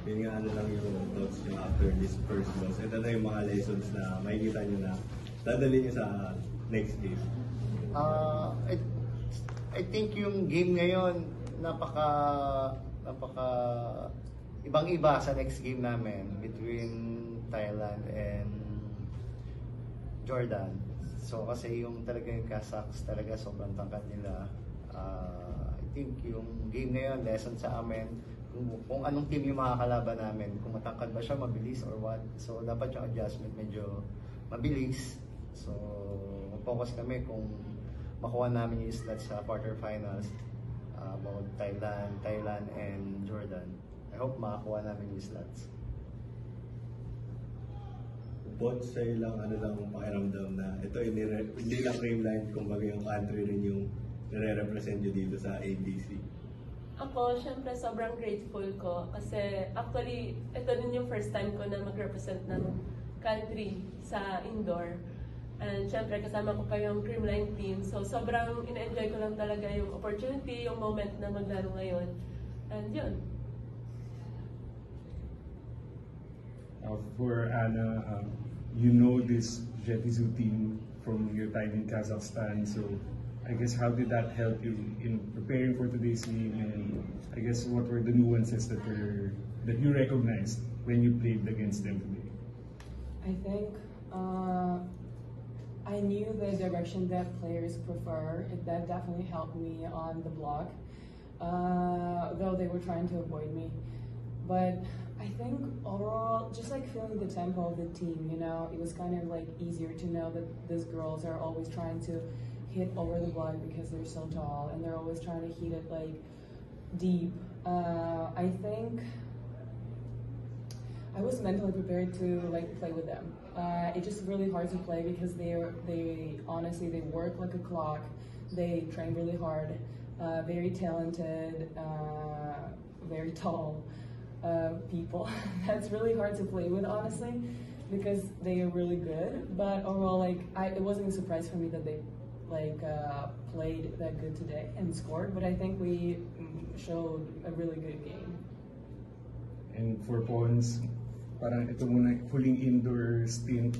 Yun nga ano lang yung thoughts nyo after this first loss. Ito na yung mga lessons na makikita nyo na dadali nyo sa next game. Uh, I, I think yung game ngayon napaka ibang-iba sa next game namin between Thailand and Jordan. So kasi yung talaga yung Kazakhs talaga sobrang tangkad nila. I think yung game ngayon lesson sa amin kung anong team yung makakalaban namin, kung matangkad ba siya, mabilis or what. So dapat yung adjustment medyo mabilis. So focus kami kung makuha namin yung slot sa quarterfinals about Thailand and Jordan. I hope makakuha namin yung slots. Both sa'yo lang, ano lang pakiramdam na ito hindi lang Creamline, kumbaga yung country rin yung nire-represent nyo dito sa ADC. Ako, syempre sobrang grateful ko kasi actually, ito din yung first time ko na mag-represent ng country sa indoor. And syempre kasama ko pa yung Creamline team. So sobrang in-enjoy ko lang talaga yung opportunity, yung moment na maglaro ngayon. And yun. For Anna, you know this Jetizu team from your time in Kazakhstan, so I guess how did that help you in preparing for today's game, and I guess what were the nuances that you recognized when you played against them today? I think I knew the direction that players prefer. That definitely helped me on the block, though they were trying to avoid me. But I think overall, just like feeling the tempo of the team, you know, it was kind of like easier to know that these girls are always trying to hit over the block because they're so tall and they're always trying to hit it like deep. I think I was mentally prepared to like play with them. It's just really hard to play because they honestly they work like a clock. They train really hard, very talented, very tall people. That's really hard to play with, honestly, because they are really good. But overall, like it wasn't a surprise for me that they played that good today and scored. But I think we showed a really good game. And for Pons, parang ito muna huling indoor stint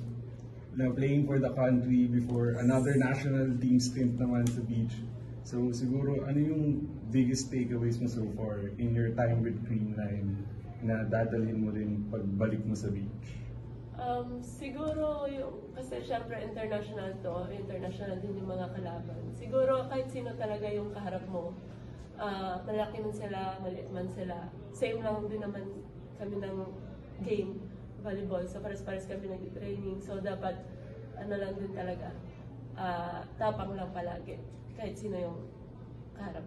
na playing for the country before another national team stint naman sa beach. So siguro ano yung biggest takeaways mo so far in your time with Creamline na dadalhin mo rin pagbalik mo sa beach? Siguro yung, kasi syempre international din yung mga kalaban. Siguro kahit sino talaga yung kaharap mo, malaki man sila, maliit man sila, same lang din naman kami ng game, volleyball. So pares-pares kami nag-training. So dapat, ano lang din talaga, tapang lang palagi, kahit sino yung kaharap.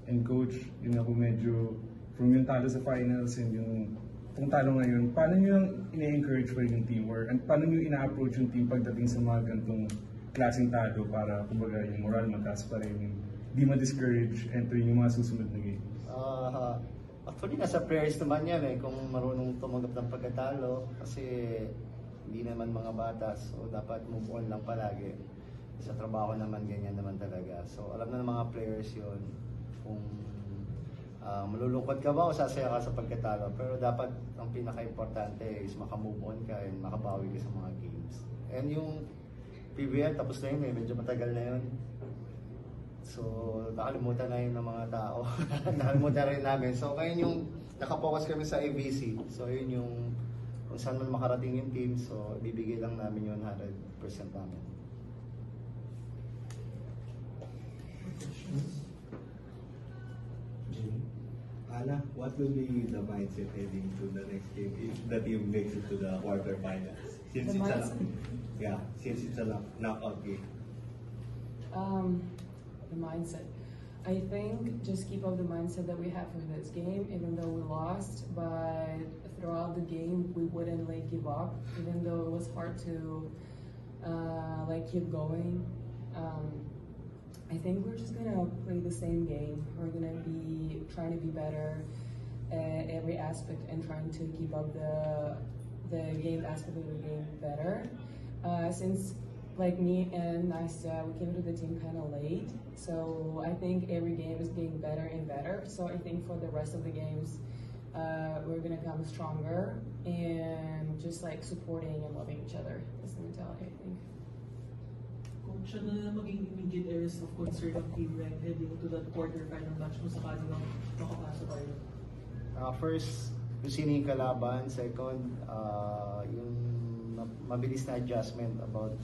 And coach, yun ako medyo, from yung talo sa finals and yung itong talo ngayon, paano nyo yung ina-encourage pa yung team or and paano nyo ina-approach yung team pagdating sa mga ganitong klaseng talo para kumbaga yung moral mataas pa rin, hindi ma-discourage entering yung mga susunod na game? Actually, nasa players naman yan kung marunong tumanggap ng pagkatalo kasi hindi naman mga bata, so dapat move on lang palagi. Sa trabaho naman, ganyan naman talaga. So alam na ng mga players yun kung malulungkot ka ba o sasaya ka sa pagkatalo, pero dapat ang pinaka-importante is makamove on ka and makabawi ka sa mga games. And yung PBL tapos na yun medyo matagal na yun. So nakalimutan na yun ng mga tao. Nakalimutan rin namin. So ngayon yung nakapokus kami sa ABC. So yun yung kung saan man makarating yung team, so bibigay lang namin yung 100% namin. Anna, what will be the mindset heading to the next game if the team makes it to the quarterfinals? Since it's a knockout game. The mindset. I think just keep up the mindset that we have for this game, even though we lost. But throughout the game, we wouldn't give up, even though it was hard to keep going. I think we're just gonna play the same game. We're gonna be trying to be better at every aspect and trying to keep up the game aspect of the game better. Since like me and Nastya, we came to the team kind of late, so I think every game is getting better and better. So I think for the rest of the games, we're gonna come stronger and just like supporting and loving each other. That's the mentality, I think. Coach, ano na maging immediate areas of concern ng team like heading to that quarterfinal match kung sakali lang makapasok kayo? First, kung sino yung kalaban. Second, yung mabilis na adjustment about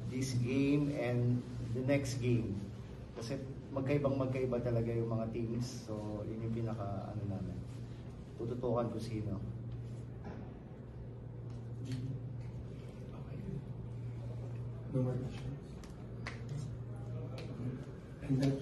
this game and the next game. Kasi magkaiba talaga yung mga teams. So, yun yung pinaka namin. Tututukan ko sino. No more questions. And that